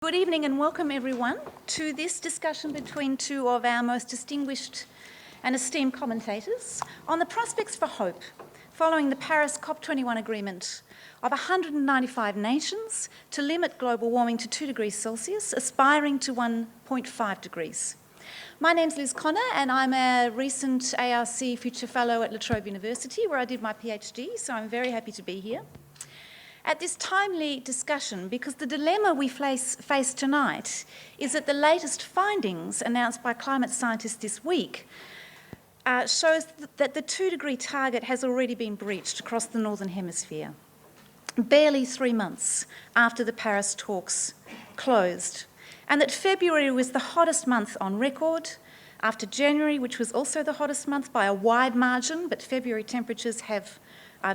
Good evening and welcome everyone to this discussion between two of our most distinguished and esteemed commentators on the prospects for hope following the Paris COP21 agreement of 195 nations to limit global warming to 2 degrees Celsius, aspiring to 1.5 degrees. My name's Liz Conor and I'm a recent ARC Future Fellow at Trobe University where I did my PhD, so I'm very happy to be here at this timely discussion, because the dilemma we face tonight is that the latest findings announced by climate scientists this week shows that the 2-degree target has already been breached across the Northern Hemisphere, barely 3 months after the Paris talks closed, and that February was the hottest month on record, after January, which was also the hottest month by a wide margin, but February temperatures have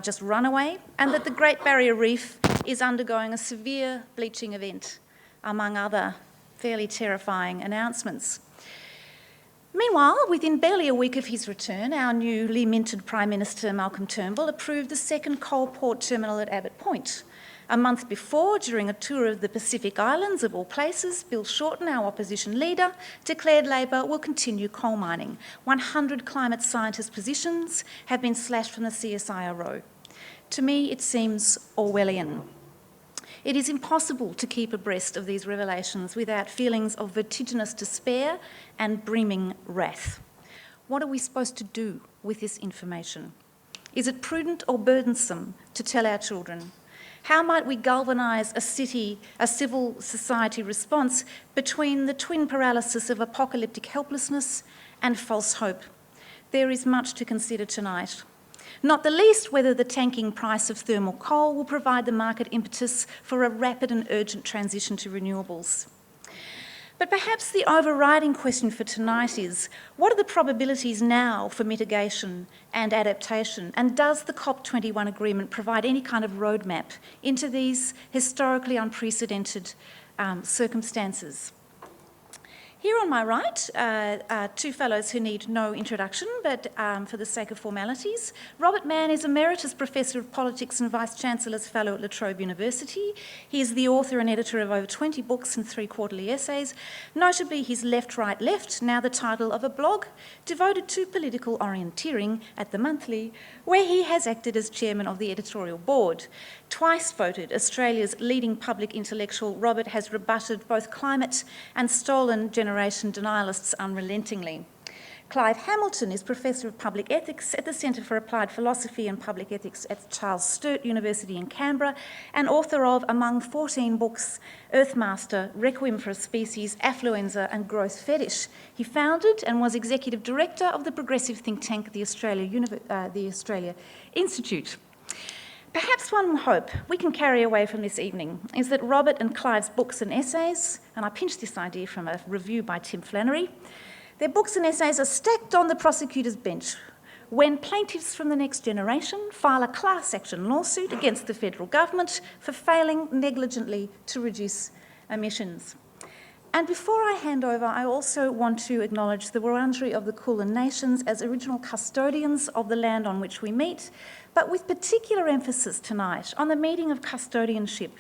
just run away, and that the Great Barrier Reef is undergoing a severe bleaching event, among other fairly terrifying announcements. Meanwhile, within barely a week of his return, our newly minted Prime Minister Malcolm Turnbull approved the second coal port terminal at Abbott Point. A month before, during a tour of the Pacific Islands, of all places, Bill Shorten, our opposition leader, declared Labor will continue coal mining. 100 climate scientist positions have been slashed from the CSIRO. To me, it seems Orwellian. It is impossible to keep abreast of these revelations without feelings of vertiginous despair and brimming wrath. What are we supposed to do with this information? Is it prudent or burdensome to tell our children? How might we galvanise a civil society response between the twin paralysis of apocalyptic helplessness and false hope? There is much to consider tonight. Not the least whether the tanking price of thermal coal will provide the market impetus for a rapid and urgent transition to renewables. But perhaps the overriding question for tonight is, what are the probabilities now for mitigation and adaptation? And does the COP21 agreement provide any kind of roadmap into these historically unprecedented circumstances? Here on my right are two fellows who need no introduction, but for the sake of formalities. Robert Manne is Emeritus Professor of Politics and Vice-Chancellor's Fellow at La Trobe University. He is the author and editor of over 20 books and 3 quarterly essays, notably his Left, Right, Left, now the title of a blog devoted to political orienteering at The Monthly, where he has acted as chairman of the editorial board. Twice voted Australia's leading public intellectual, Robert has rebutted both climate and stolen generation denialists unrelentingly. Clive Hamilton is Professor of Public Ethics at the Centre for Applied Philosophy and Public Ethics at Charles Sturt University in Canberra, and author of, among 14 books, Earthmaster, Requiem for a Species, Affluenza and Growth Fetish. He founded and was Executive Director of the progressive think tank, the Australia Institute. Perhaps one hope we can carry away from this evening is that Robert and Clive's books and essays, and I pinched this idea from a review by Tim Flannery, their books and essays are stacked on the prosecutor's bench when plaintiffs from the next generation file a class action lawsuit against the federal government for failing negligently to reduce emissions. And before I hand over, I also want to acknowledge the Wurundjeri of the Kulin Nations as original custodians of the land on which we meet, but with particular emphasis tonight on the meaning of custodianship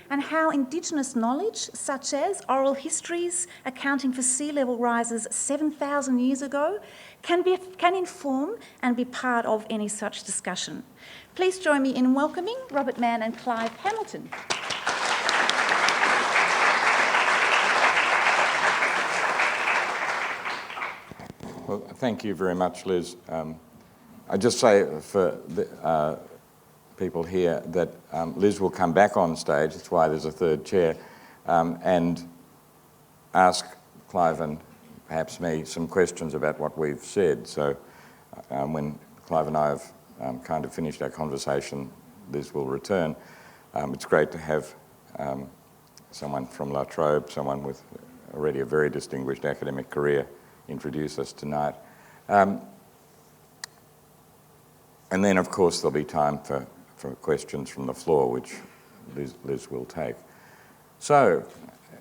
and how Indigenous knowledge, such as oral histories accounting for sea level rises 7,000 years ago, can inform and be part of any such discussion. Please join me in welcoming Robert Manne and Clive Hamilton. Well, thank you very much, Liz. I just say for the people here that Liz will come back on stage, that's why there's a third chair, and ask Clive and perhaps me some questions about what we've said. So when Clive and I have kind of finished our conversation, Liz will return. It's great to have someone from La Trobe, someone with already a very distinguished academic career, introduce us tonight. And then, of course, there'll be time for questions from the floor, which Liz will take. So,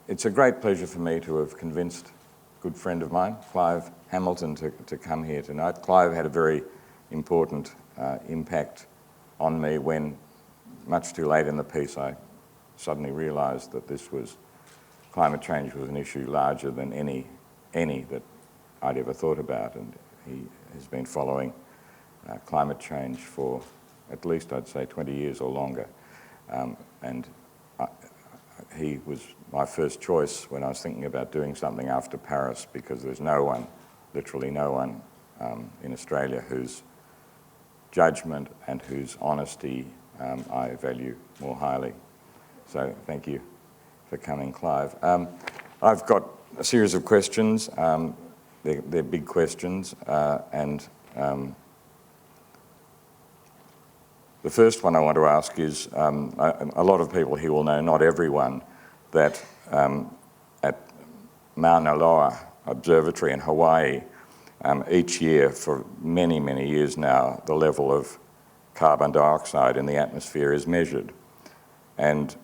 it's a great pleasure for me to have convinced a good friend of mine, Clive Hamilton, to come here tonight. Clive had a very important impact on me when, much too late in the piece, I suddenly realised that this was climate change was an issue larger than any that I'd ever thought about, and he has been following climate change for at least, I'd say, 20 years or longer. He was my first choice when I was thinking about doing something after Paris, because there's no one, literally no one, in Australia whose judgment and whose honesty I value more highly. So thank you for coming, Clive. I've got a series of questions. They're big questions, and the first one I want to ask is, a lot of people here will know, not everyone, that at Mauna Loa Observatory in Hawaii, each year for many, many years now, the level of carbon dioxide in the atmosphere is measured. And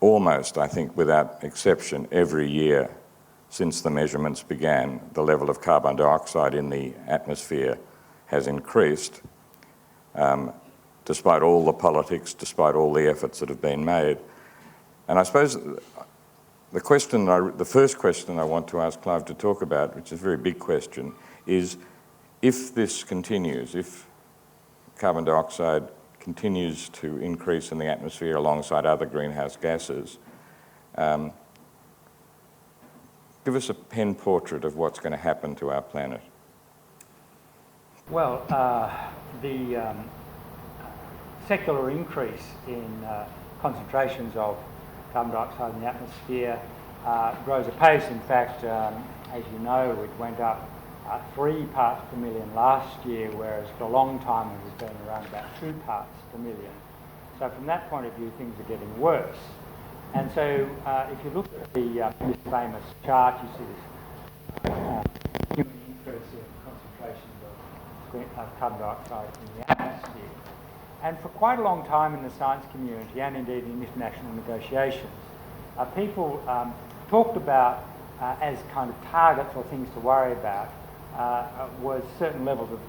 almost, I think, without exception, every year since the measurements began, the level of carbon dioxide in the atmosphere has increased, despite all the politics, despite all the efforts that have been made. And I suppose the first question I want to ask Clive to talk about, which is a very big question, is if this continues, if carbon dioxide continues to increase in the atmosphere alongside other greenhouse gases, give us a pen portrait of what's going to happen to our planet. Well, the secular increase in concentrations of carbon dioxide in the atmosphere grows apace. In fact, as you know, it went up 3 parts per million last year, whereas for a long time it has been around about 2 parts per million. So from that point of view, things are getting worse. And so if you look at this famous chart, you see this human increase in concentrations of carbon dioxide in the atmosphere. And for quite a long time in the science community, and indeed in international negotiations, people talked about as kind of targets or things to worry about was certain levels of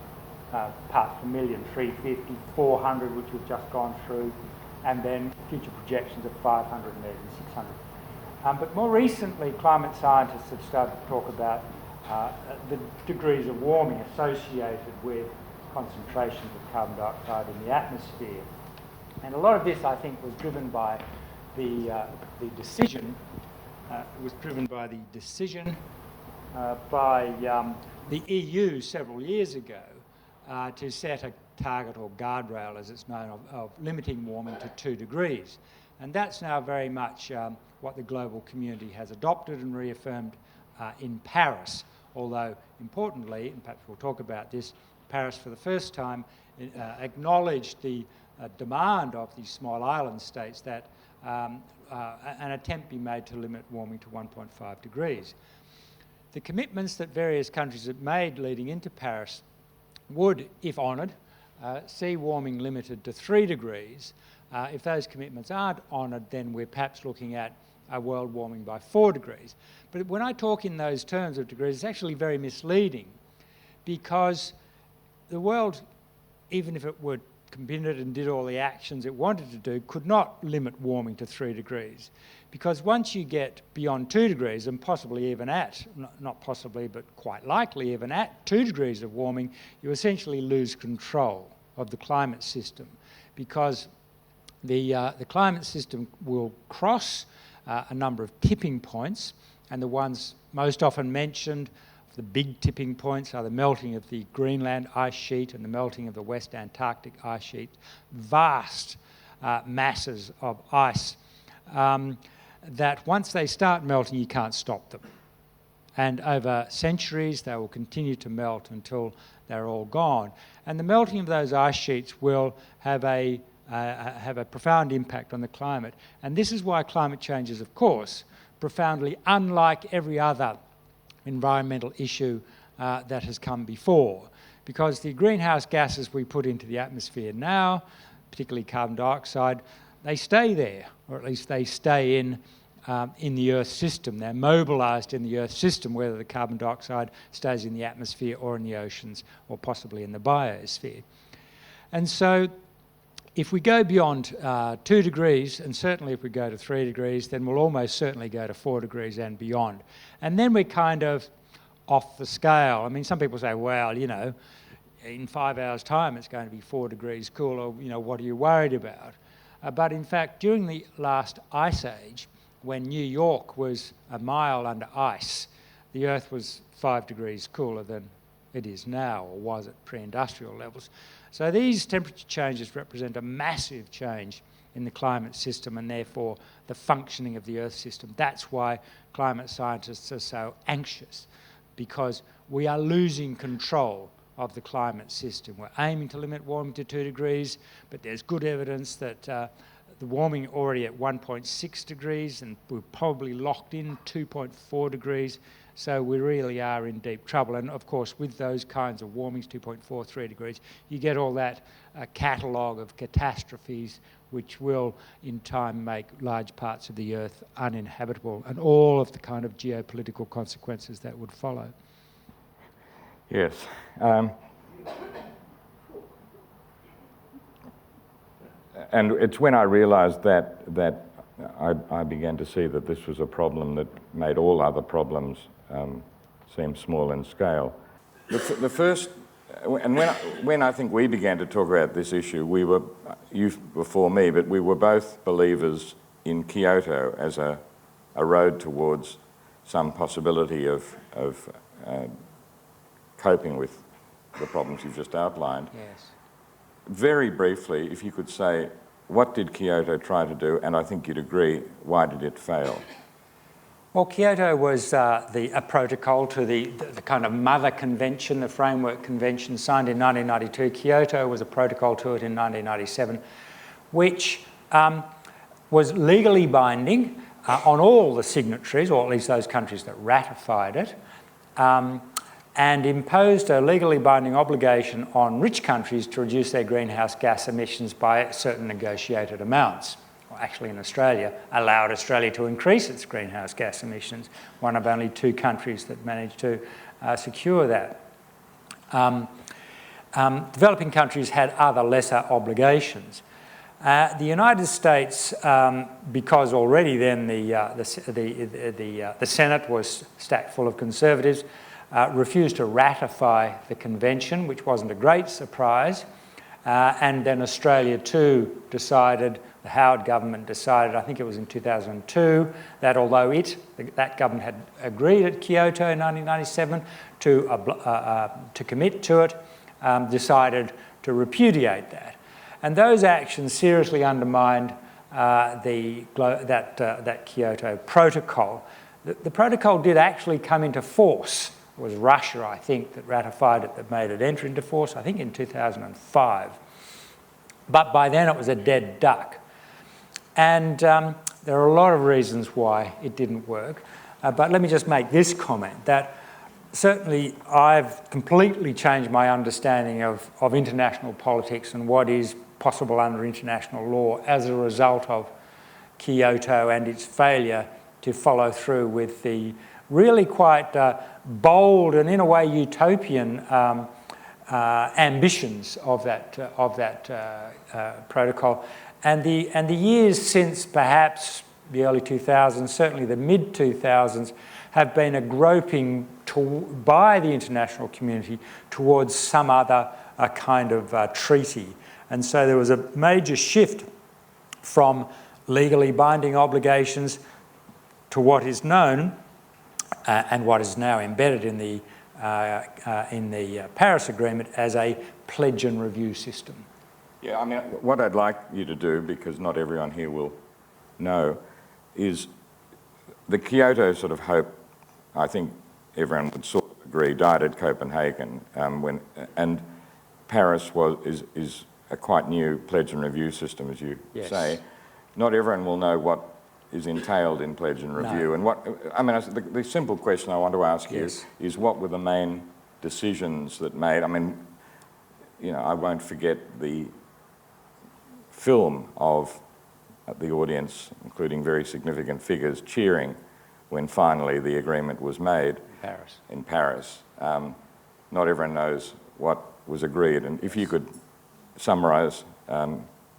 parts per million, 350, 400, which we've just gone through, and then future projections of 500 and even 600. But more recently, climate scientists have started to talk about the degrees of warming associated with concentrations of carbon dioxide in the atmosphere. And a lot of this, I think, was driven by the decision by the EU several years ago to set a target or guardrail, as it's known, of limiting warming to 2 degrees. And that's now very much what the global community has adopted and reaffirmed in Paris. Although, importantly, and perhaps we'll talk about this, Paris for the first time acknowledged the demand of these small island states that an attempt be made to limit warming to 1.5 degrees. The commitments that various countries have made leading into Paris would, if honoured, see warming limited to 3 degrees. If those commitments aren't honoured, then we're perhaps looking at a world warming by 4 degrees. But when I talk in those terms of degrees, it's actually very misleading, because the world, even if it were committed and did all the actions it wanted to do, could not limit warming to 3 degrees. Because once you get beyond 2 degrees, and possibly even at, not possibly, but quite likely even at 2 degrees of warming, you essentially lose control of the climate system, because the climate system will cross a number of tipping points, and the ones most often mentioned, the big tipping points, are the melting of the Greenland ice sheet and the melting of the West Antarctic ice sheet, vast masses of ice that once they start melting, you can't stop them. And over centuries, they will continue to melt until they're all gone. And the melting of those ice sheets will have a profound impact on the climate. And this is why climate change is, of course, profoundly unlike every other environmental issue that has come before. Because the greenhouse gases we put into the atmosphere now, particularly carbon dioxide, they stay there, or at least they stay in the Earth system. They're mobilised in the Earth system, whether the carbon dioxide stays in the atmosphere or in the oceans or possibly in the biosphere. And so if we go beyond 2 degrees, and certainly if we go to 3 degrees, then we'll almost certainly go to 4 degrees and beyond. And then we're kind of off the scale. I mean, some people say, well, you know, in 5 hours' time it's going to be 4 degrees cooler, you know, what are you worried about? But in fact, during the last ice age, when New York was a mile under ice, the Earth was 5 degrees cooler than it is now, or was at pre-industrial levels. So these temperature changes represent a massive change in the climate system and therefore the functioning of the Earth system. That's why climate scientists are so anxious, because we are losing control of the climate system. We're aiming to limit warming to 2 degrees, but there's good evidence that the warming already at 1.6 degrees, and we're probably locked in 2.4 degrees. So we really are in deep trouble. And of course, with those kinds of warmings, 2.4, 3 degrees, you get all that catalogue of catastrophes which will in time make large parts of the Earth uninhabitable, and all of the kind of geopolitical consequences that would follow. Yes. And it's when I realised that I began to see that this was a problem that made all other problems seem small in scale. The first, and when I think we began to talk about this issue, we were, you before me, but we were both believers in Kyoto as a road towards some possibility of coping with the problems you've just outlined. Yes. Very briefly, if you could say, what did Kyoto try to do? And I think you'd agree, why did it fail? Well, Kyoto was a protocol to the kind of mother convention, the framework convention signed in 1992. Kyoto was a protocol to it in 1997, which was legally binding on all the signatories, or at least those countries that ratified it, and imposed a legally binding obligation on rich countries to reduce their greenhouse gas emissions by certain negotiated amounts. Well, actually, in Australia, allowed Australia to increase its greenhouse gas emissions, one of only 2 countries that managed to secure that. Developing countries had other lesser obligations. The United States, because already then the Senate was stacked full of conservatives, refused to ratify the convention, which wasn't a great surprise. And then Australia too decided, the Howard government decided, I think it was in 2002, that although that government had agreed at Kyoto in 1997 to commit to it, decided to repudiate that. And those actions seriously undermined that Kyoto protocol. The protocol did actually come into force. It was Russia, I think, that ratified it, that made it enter into force, I think in 2005. But by then it was a dead duck. And there are a lot of reasons why it didn't work. But let me just make this comment, that certainly I've completely changed my understanding of international politics and what is possible under international law as a result of Kyoto and its failure to follow through with the really quite bold and in a way utopian ambitions of that protocol. And the years since perhaps the early 2000s, certainly the mid-2000s, have been a groping by the international community towards some other kind of treaty. And so there was a major shift from legally binding obligations to what is known and what is now embedded in the Paris Agreement as a pledge and review system. Yeah, I mean, what I'd like you to do, because not everyone here will know, is the Kyoto sort of hope, I think everyone would sort of agree, died at Copenhagen, and Paris is a quite new pledge and review system, as you say. Not everyone will know what is entailed in pledge and review. No. And what, I mean, the simple question I want to ask you is what were the main decisions that made, I mean, you know, I won't forget the film of the audience, including very significant figures, cheering when finally the agreement was made in Paris. Not everyone knows what was agreed, and if you could summarise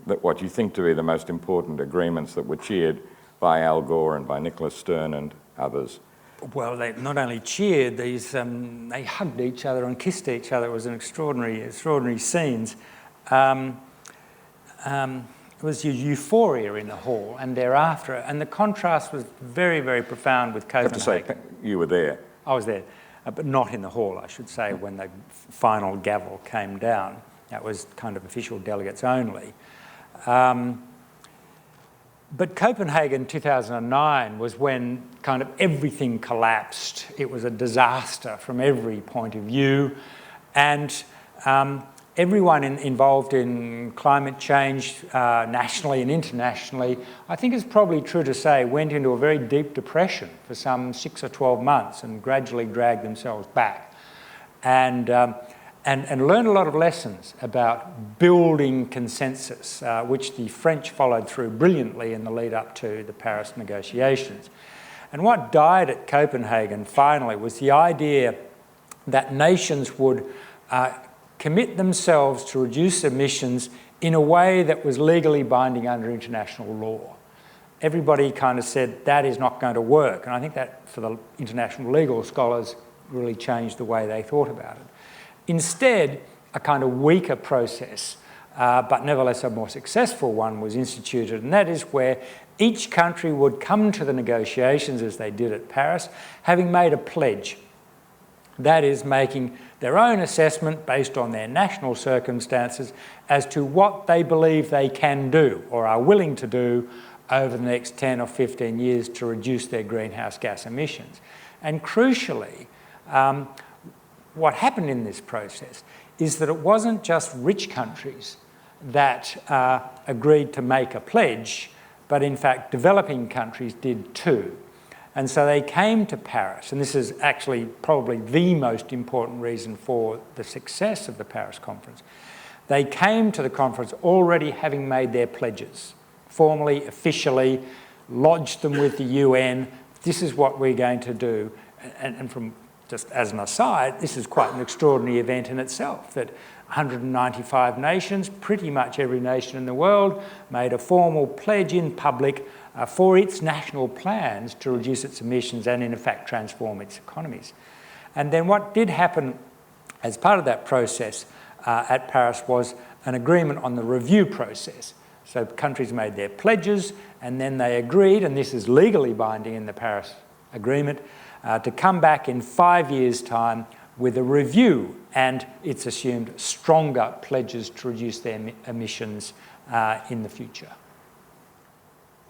what you think to be the most important agreements that were cheered by Al Gore and by Nicholas Stern and others? Well, they not only cheered, they hugged each other and kissed each other. It was an extraordinary scenes. It was euphoria in the hall and thereafter, and the contrast was very, very profound with Copenhagen. I have to say, you were there. I was there, but not in the hall, I should say, when the final gavel came down. That was kind of official delegates only. But Copenhagen 2009 was when kind of everything collapsed. It was a disaster from every point of view. And everyone involved in climate change, nationally and internationally, I think it's probably true to say, went into a very deep depression for some 6 or 12 months and gradually dragged themselves back. And learned a lot of lessons about building consensus, which the French followed through brilliantly in the lead up to the Paris negotiations. And what died at Copenhagen finally was the idea that nations would commit themselves to reduce emissions in a way that was legally binding under international law. Everybody kind of said that is not going to work, and I think that for the international legal scholars really changed the way they thought about it. Instead, a kind of weaker process, but nevertheless a more successful one, was instituted, and that is where each country would come to the negotiations, as they did at Paris, having made a pledge. That is, making their own assessment based on their national circumstances as to what they believe they can do or are willing to do over the next 10 or 15 years to reduce their greenhouse gas emissions. And crucially, what happened in this process is that it wasn't just rich countries that agreed to make a pledge, but in fact developing countries did too. And so they came to Paris, and this is actually probably the most important reason for the success of the Paris conference. They came to the conference already having made their pledges, formally, officially, lodged them with the UN. This is what we're going to do. And from just as an aside, this is quite an extraordinary event in itself, that 195 nations, pretty much every nation in the world, made a formal pledge in public for its national plans to reduce its emissions and in fact transform its economies. And then what did happen as part of that process at Paris was an agreement on the review process. So countries made their pledges and then they agreed, and this is legally binding in the Paris Agreement, to come back in 5 years' time with a review, and it's assumed stronger pledges to reduce their emissions in the future.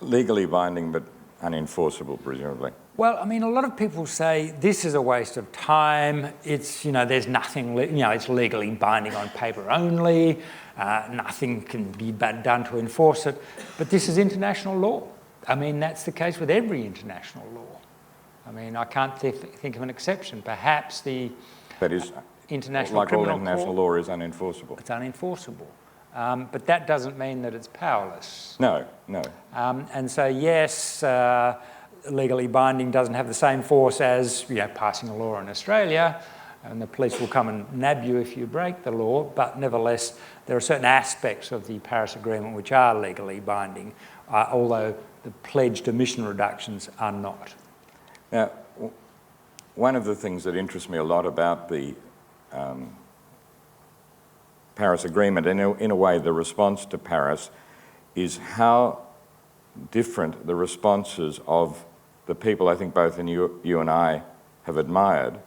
Legally binding but unenforceable, presumably. Well, I mean, a lot of people say this is a waste of time. It's, there's nothing, it's legally binding on paper only. Nothing can be done to enforce it. But this is international law. I mean, that's the case with every international law. I mean, I can't think of an exception. Perhaps the International Criminal Court. Like all international law is unenforceable. It's unenforceable. But that doesn't mean that it's powerless. No. And so, yes, legally binding doesn't have the same force as passing a law in Australia, and the police will come and nab you if you break the law, but nevertheless there are certain aspects of the Paris Agreement which are legally binding, although the pledged emission reductions are not. Now, one of the things that interests me a lot about the Paris Agreement, and in a way the response to Paris, is how different the responses of the people I think both you and I have admired,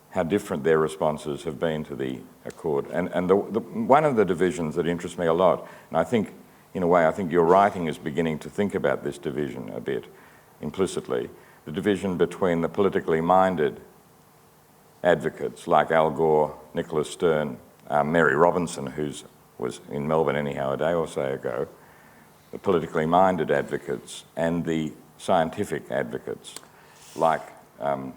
how different their responses have been to the Accord. And one of the divisions that interests me a lot, and I think, in a way, I think your writing is beginning to think about this division a bit implicitly, the division between the politically minded advocates like Al Gore, Nicholas Stern, Mary Robinson, who was in Melbourne anyhow a day or so ago, the politically minded advocates, and the scientific advocates, like the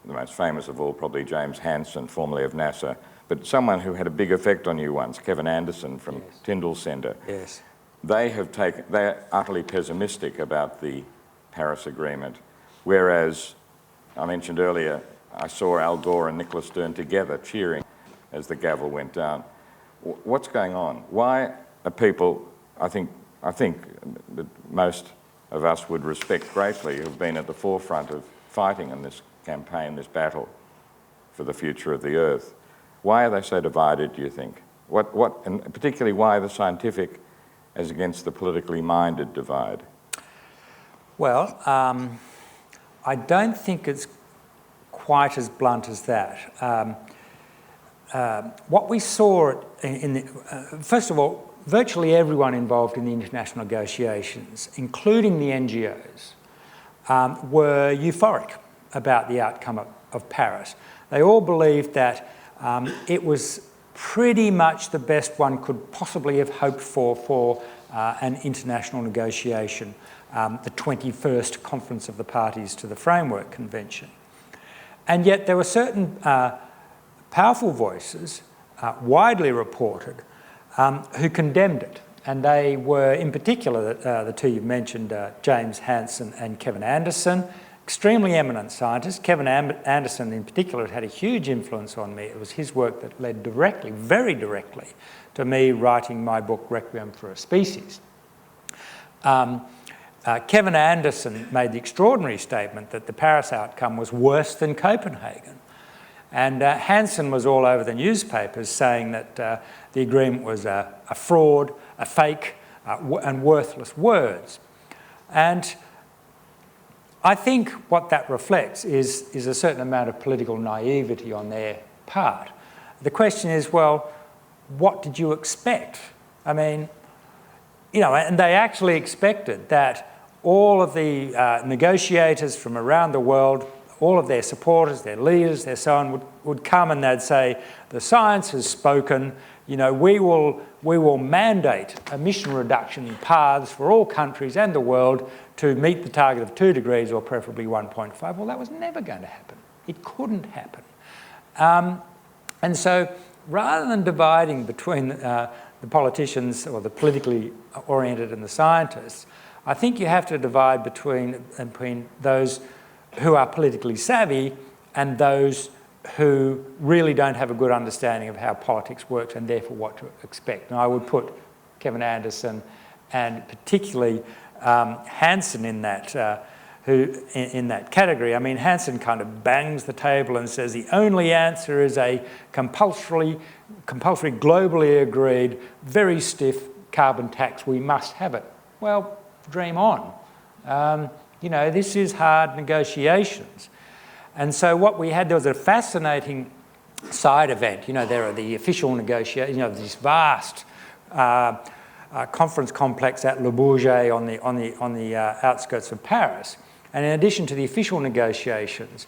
most famous of all, probably James Hansen, formerly of NASA, but someone who had a big effect on you once, Kevin Anderson from Tyndall Centre. Yes. They're utterly pessimistic about the Paris Agreement, whereas I mentioned earlier, I saw Al Gore and Nicholas Stern together cheering as the gavel went down. What's going on? Why are people I think that most of us would respect greatly who've been at the forefront of fighting in this campaign, this battle for the future of the Earth. Why are they so divided, do you think? And particularly why the scientific as against the politically minded divide? Well, I don't think it's quite as blunt as that. What we saw first of all, virtually everyone involved in the international negotiations, including the NGOs, were euphoric about the outcome of Paris. They all believed that it was pretty much the best one could possibly have hoped for an international negotiation, the 21st Conference of the Parties to the Framework Convention. And yet there were certain powerful voices, widely reported, who condemned it. And they were, in particular, the two you've mentioned, James Hansen and Kevin Anderson, extremely eminent scientists. Kevin Anderson, in particular, had a huge influence on me. It was his work that led directly, very directly, to me writing my book, Requiem for a Species. Kevin Anderson made the extraordinary statement that the Paris outcome was worse than Copenhagen. And Hansen was all over the newspapers saying that the agreement was a fraud, a fake, and worthless words. And I think what that reflects is a certain amount of political naivety on their part. The question is, well, what did you expect? I mean, you know, and they actually expected that all of the negotiators from around the world, all of their supporters, their leaders, their so on, would come and they'd say, the science has spoken, you know, we will mandate emission reduction paths for all countries and the world to meet the target of 2 degrees or preferably 1.5. Well, that was never going to happen. It couldn't happen. And so rather than dividing between the politicians or the politically oriented and the scientists, I think you have to divide between those who are politically savvy and those who really don't have a good understanding of how politics works and therefore what to expect. And I would put Kevin Anderson and particularly Hansen in that in that category. I mean, Hansen kind of bangs the table and says the only answer is a compulsory, globally agreed, very stiff carbon tax. We must have it. Well, dream on. You know, this is hard negotiations. And so what we had, there was a fascinating side event. You know, there are the official negotiations, you know, this vast conference complex at Le Bourget on the outskirts of Paris. And in addition to the official negotiations,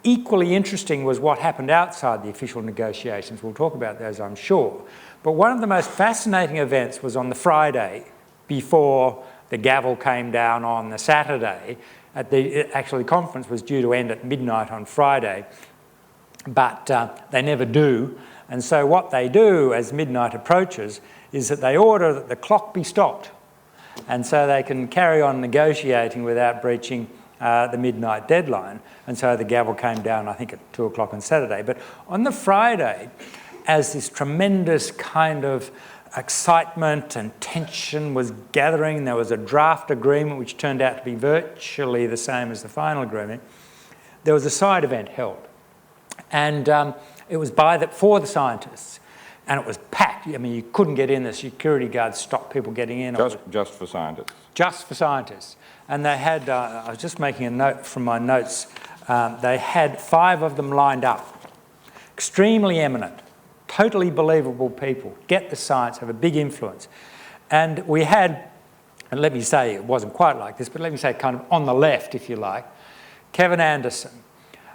equally interesting was what happened outside the official negotiations. We'll talk about those, I'm sure. But one of the most fascinating events was on the Friday before the gavel came down on the Saturday. Actually, the conference was due to end at midnight on Friday, but they never do. And so what they do as midnight approaches is that they order that the clock be stopped. And so they can carry on negotiating without breaching the midnight deadline. And so the gavel came down, I think, at 2 o'clock on Saturday. But on the Friday, as this tremendous kind of excitement and tension was gathering, there was a draft agreement which turned out to be virtually the same as the final agreement, there was a side event held. And it was for the scientists. And it was packed. I mean, you couldn't get in. The security guards stopped people getting in. Just for scientists? Just for scientists. And they had, I was just making a note from my notes, they had 5 of them lined up. Extremely eminent, totally believable people, get the science, have a big influence. And we had, and let me say, it wasn't quite like this, but let me say kind of on the left, if you like, Kevin Anderson.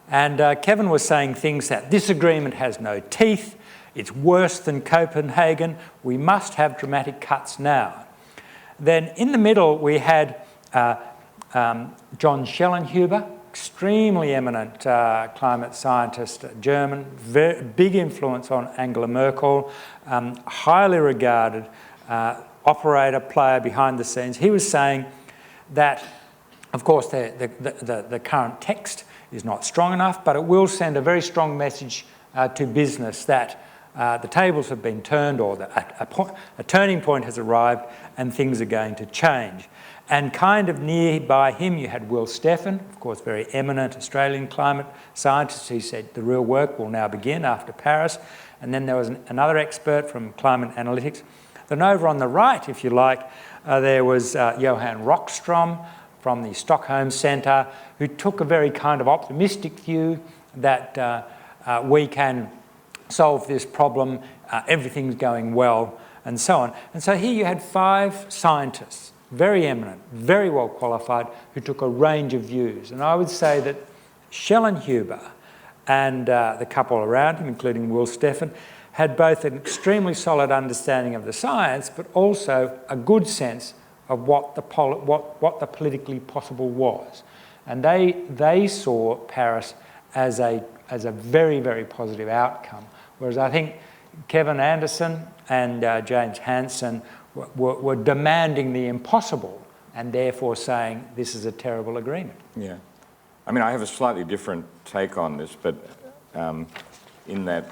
And Kevin was saying things that this agreement has no teeth, it's worse than Copenhagen, we must have dramatic cuts now. Then in the middle we had John Schellenhuber, extremely eminent climate scientist, German, very big influence on Angela Merkel, highly regarded operator, player behind the scenes. He was saying that, of course, the current text is not strong enough, but it will send a very strong message to business that the tables have been turned, or a turning point has arrived and things are going to change. And kind of nearby him you had Will Steffen, of course very eminent Australian climate scientist, who said the real work will now begin after Paris. And then there was another expert from climate analytics. Then over on the right, if you like, there was Johan Rockstrom from the Stockholm Centre, who took a very kind of optimistic view that we can solve this problem, everything's going well, and so on. And so here you had 5 scientists, very eminent, very well qualified, who took a range of views. And I would say that Schellenhuber and the couple around him, including Will Steffen, had both an extremely solid understanding of the science, but also a good sense of what the politically possible was. And they saw Paris as a very, very positive outcome, whereas I think Kevin Anderson and James Hansen were demanding the impossible and therefore saying this is a terrible agreement. Yeah. I mean, I have a slightly different take on this, but in that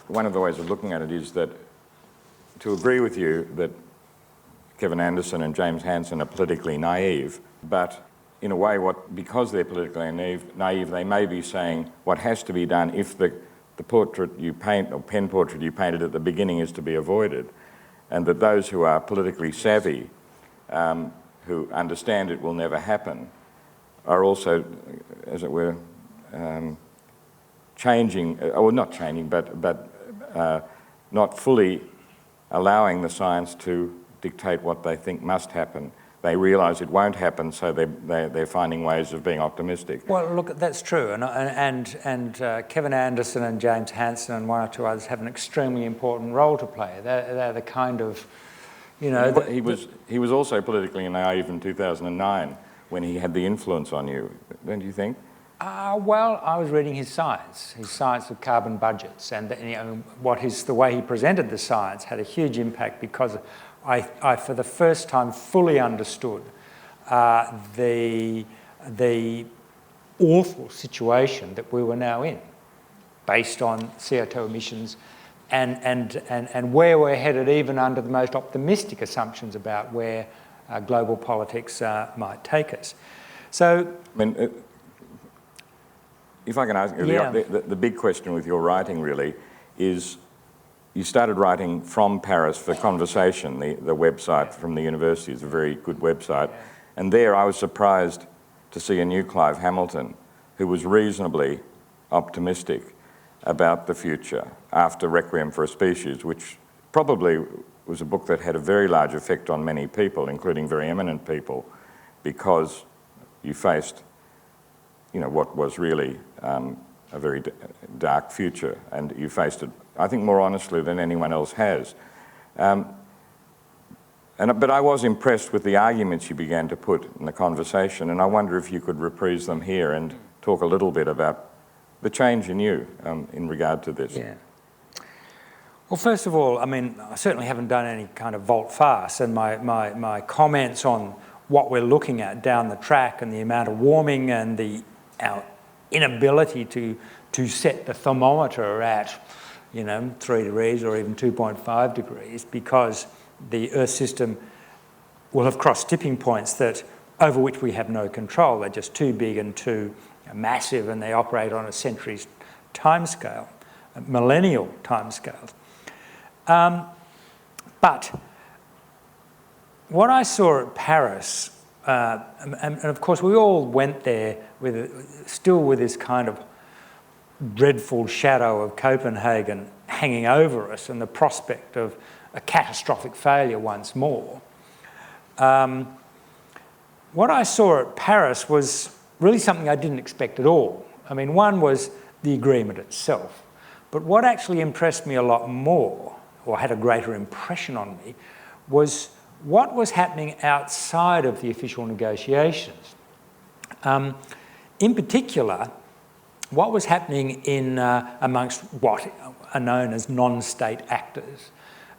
one of the ways of looking at it is that to agree with you that Kevin Anderson and James Hansen are politically naive, but in a way, because they're politically naive, they may be saying what has to be done if the portrait you paint, or pen portrait you painted at the beginning, is to be avoided, and that those who are politically savvy, who understand it will never happen, are also, as it were, changing, or not changing, but not fully allowing the science to dictate what they think must happen. They realise it won't happen, so they're finding ways of being optimistic. Well, look, that's true, and Kevin Anderson and James Hansen and one or two others have an extremely important role to play. They're the kind of, you know... He was also politically naive in 2009 when he had the influence on you, don't you think? Well, I was reading his science of carbon budgets, and you know, the way he presented the science had a huge impact, because I for the first time fully understood the awful situation that we were now in, based on CO2 emissions, and where we're headed, even under the most optimistic assumptions about where global politics might take us. So, I mean, if I can ask you, yeah. the big question with your writing really is, you started writing from Paris for Conversation, the website from the university is a very good website, and there I was surprised to see a new Clive Hamilton who was reasonably optimistic about the future after Requiem for a Species, which probably was a book that had a very large effect on many people, including very eminent people, because you faced, you know, what was really a very dark future, and you faced it, I think, more honestly than anyone else has. But I was impressed with the arguments you began to put in the conversation, and I wonder if you could reprise them here and talk a little bit about the change in you in regard to this. Yeah. Well, first of all, I mean, I certainly haven't done any kind of volte-face, and my comments on what we're looking at down the track and the amount of warming and our inability to set the thermometer at, you know, 3 degrees or even 2.5 degrees, because the Earth system will have crossed tipping points over which we have no control. They're just too big and too massive, and they operate on a century's timescale, a millennial timescale. But what I saw at Paris, and of course we all went there still with this kind of dreadful shadow of Copenhagen hanging over us and the prospect of a catastrophic failure once more. What I saw at Paris was really something I didn't expect at all. I mean, one was the agreement itself, but what actually impressed me a lot more, or had a greater impression on me, was what was happening outside of the official negotiations. In particular, what was happening amongst what are known as non-state actors.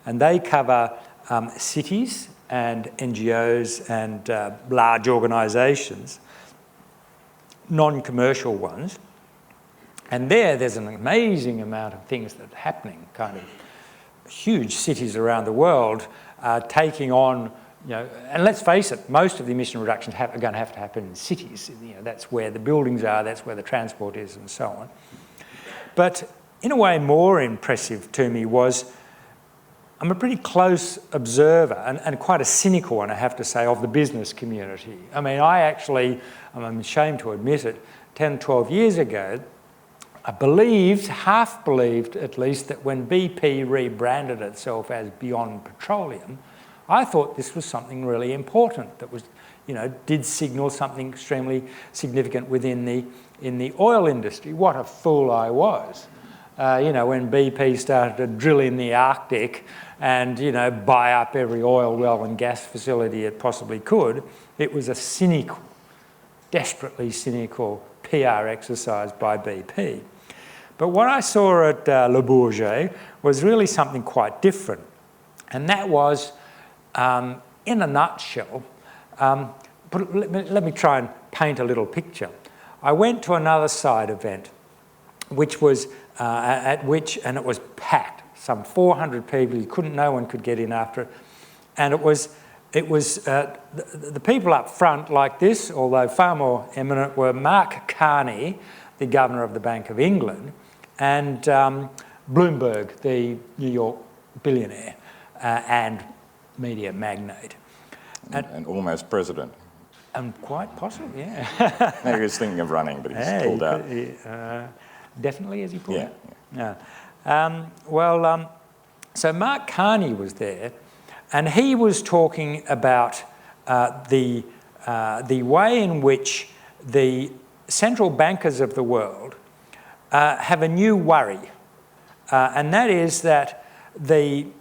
And they cover cities and NGOs and large organisations, non-commercial ones. And there's an amazing amount of things that are happening, kind of huge cities around the world taking on, and let's face it, most of the emission reductions are going to have to happen in cities. That's where the buildings are, that's where the transport is, and so on. But in a way, more impressive to me was I'm a pretty close observer and quite a cynical one, I have to say, of the business community. I mean, I'm ashamed to admit it, 10, 12 years ago, I half believed at least, that when BP rebranded itself as Beyond Petroleum, I thought this was something really important that was, did signal something extremely significant in the oil industry. What a fool I was. When BP started to drill in the Arctic and, buy up every oil well and gas facility it possibly could, it was a cynical, desperately cynical PR exercise by BP. But what I saw at Le Bourget was really something quite different. And that was, in a nutshell, let me try and paint a little picture. I went to another side event, which was and it was packed, some 400 people. No one could get in after it. And it was the people up front like this, although far more eminent, were Mark Carney, the Governor of the Bank of England, and Bloomberg, the New York billionaire and media magnate. And almost president. Quite possibly, yeah. Maybe he was thinking of running, but he's pulled out. Definitely, as he pulled out? Yeah. So Mark Carney was there, and he was talking about the way in which the central bankers of the world have a new worry, and that is that the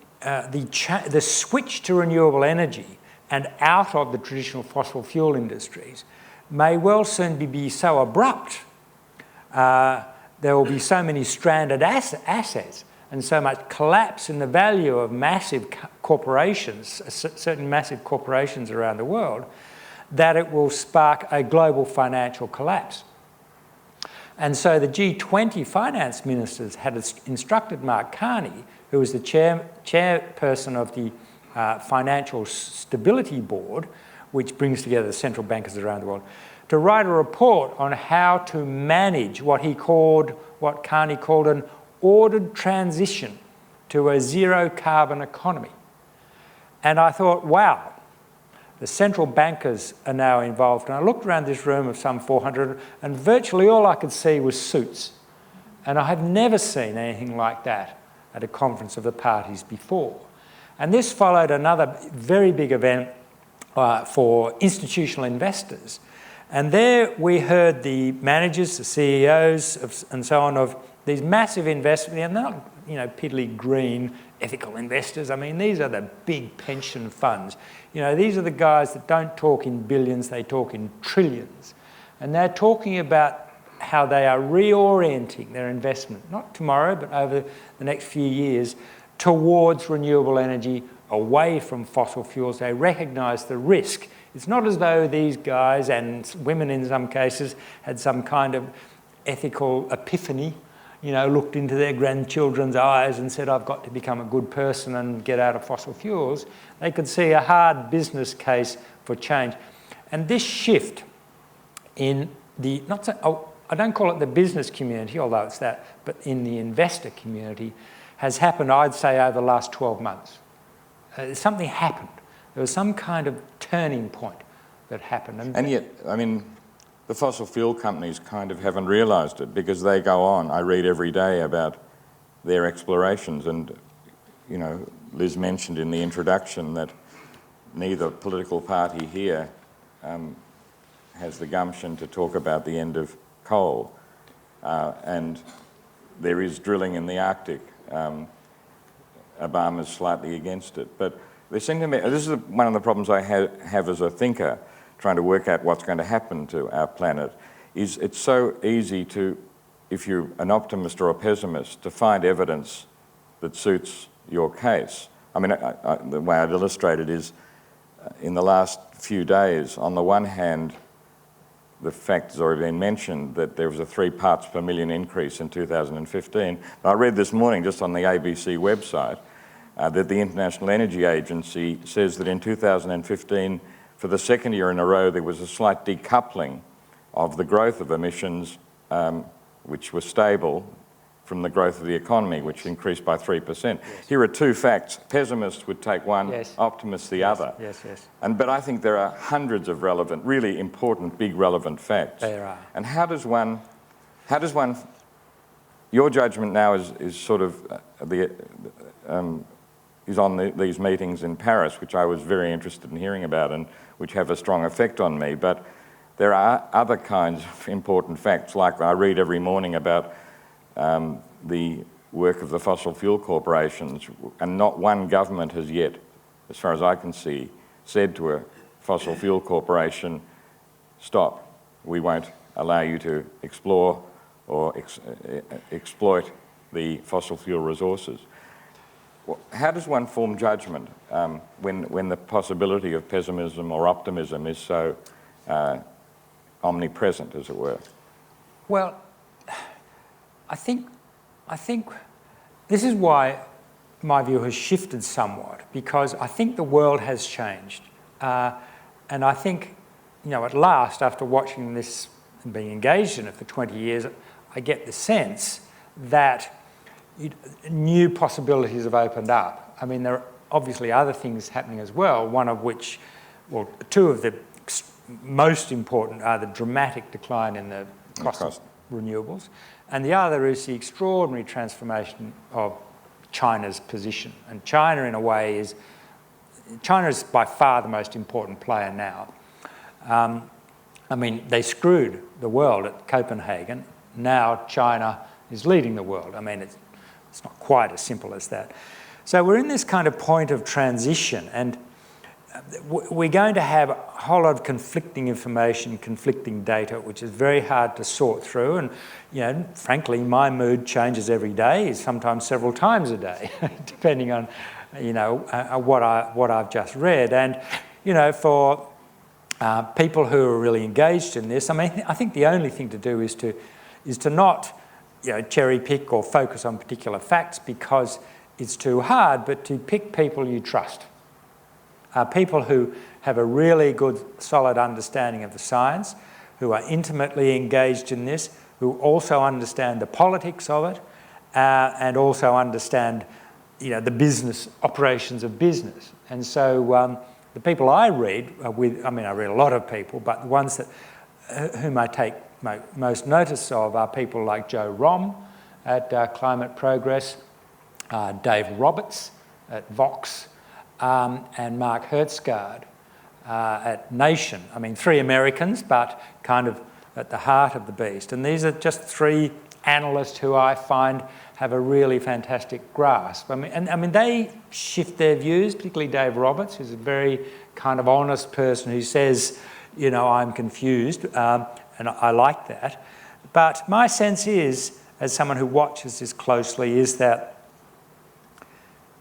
switch to renewable energy and out of the traditional fossil fuel industries may well soon be so abrupt. There will be so many stranded assets and so much collapse in the value of massive corporations, certain massive corporations around the world, that it will spark a global financial collapse. And so the G20 finance ministers had instructed Mark Carney, who was the chairperson of the Financial Stability Board, which brings together the central bankers around the world, to write a report on how to manage what Carney called an ordered transition to a zero carbon economy. And I thought, wow, the central bankers are now involved. And I looked around this room of some 400, and virtually all I could see was suits. And I have never seen anything like that at a conference of the parties before. And this followed another very big event for institutional investors. And there we heard the managers, the CEOs, and so on, of these massive investments. And they're not, piddly green ethical investors. I mean, these are the big pension funds. These are the guys that don't talk in billions, they talk in trillions. And they're talking about how they are reorienting their investment, not tomorrow, but over the next few years, towards renewable energy, away from fossil fuels. They recognise the risk. It's not as though these guys, and women in some cases, had some kind of ethical epiphany, looked into their grandchildren's eyes and said, I've got to become a good person and get out of fossil fuels. They could see a hard business case for change. And this shift in the, I don't call it the business community, although it's that, but in the investor community, has happened, I'd say, over the last 12 months. Something happened. There was some kind of turning point that happened. And yet, I mean, the fossil fuel companies kind of haven't realised it, because they go on. I read every day about their explorations, and, Liz mentioned in the introduction that neither political party here has the gumption to talk about the end of coal. And there is drilling in the Arctic. Obama's slightly against it. But there seem to be, this is one of the problems I have as a thinker, trying to work out what's going to happen to our planet, is it's so easy to, if you're an optimist or a pessimist, to find evidence that suits your case. I mean, the way I'd illustrate it is, in the last few days, on the one hand, the fact has already been mentioned that there was a 3 parts per million increase in 2015. But I read this morning, just on the ABC website, that the International Energy Agency says that in 2015, for the second year in a row, there was a slight decoupling of the growth of emissions, which were stable, from the growth of the economy, which increased by 3%. Yes. Here are two facts. Pessimists would take one, yes. Optimists the other. Yes, yes. But I think there are hundreds of relevant, really important, big relevant facts. There are. And how does one, your judgment now is sort of is on these meetings in Paris, which I was very interested in hearing about and which have a strong effect on me. But there are other kinds of important facts, like I read every morning about the work of the fossil fuel corporations, and not one government has yet, as far as I can see, said to a fossil fuel corporation, stop, we won't allow you to explore or exploit the fossil fuel resources. How does one form judgment when the possibility of pessimism or optimism is so omnipresent, as it were? Well, I think this is why my view has shifted somewhat, because I think the world has changed. And I think, at last, after watching this and being engaged in it for 20 years, I get the sense that new possibilities have opened up. I mean, there are obviously other things happening as well, one of which, well, two of the most important are the dramatic decline in the cost of renewables, and the other is the extraordinary transformation of China's position. And China, in a way, is by far the most important player now. I mean, they screwed the world at Copenhagen. Now China is leading the world. I mean, it's not quite as simple as that. So we're in this kind of point of transition, and we're going to have a whole lot of conflicting information, conflicting data, which is very hard to sort through. And, frankly, my mood changes every day, sometimes several times a day, depending on, what I've just read. And, for people who are really engaged in this, I mean, I think the only thing to do is to not, cherry pick or focus on particular facts because it's too hard, but to pick people you trust. People who have a really good, solid understanding of the science, who are intimately engaged in this, who also understand the politics of it, and also understand, the business operations of business. And so the people I read I read a lot of people, but the ones whom I take most notice of are people like Joe Romm at Climate Progress, Dave Roberts at Vox, and Mark Hertzgaard at Nation. I mean, three Americans, but kind of at the heart of the beast. And these are just three analysts who I find have a really fantastic grasp. I mean, they shift their views, particularly Dave Roberts, who's a very kind of honest person who says, I'm confused, and I like that. But my sense is, as someone who watches this closely, is that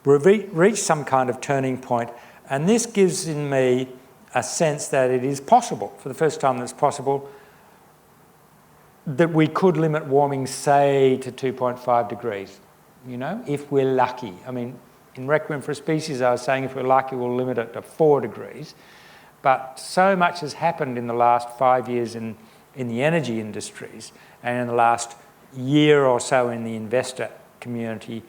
we've reached some kind of turning point, and this gives in me a sense that it is possible, for the first time that's possible, that we could limit warming, say, to 2.5 degrees, if we're lucky. I mean, in Requiem for a Species, I was saying if we're lucky, we'll limit it to 4 degrees. But so much has happened in the last 5 years in the energy industries, and in the last year or so in the investor community,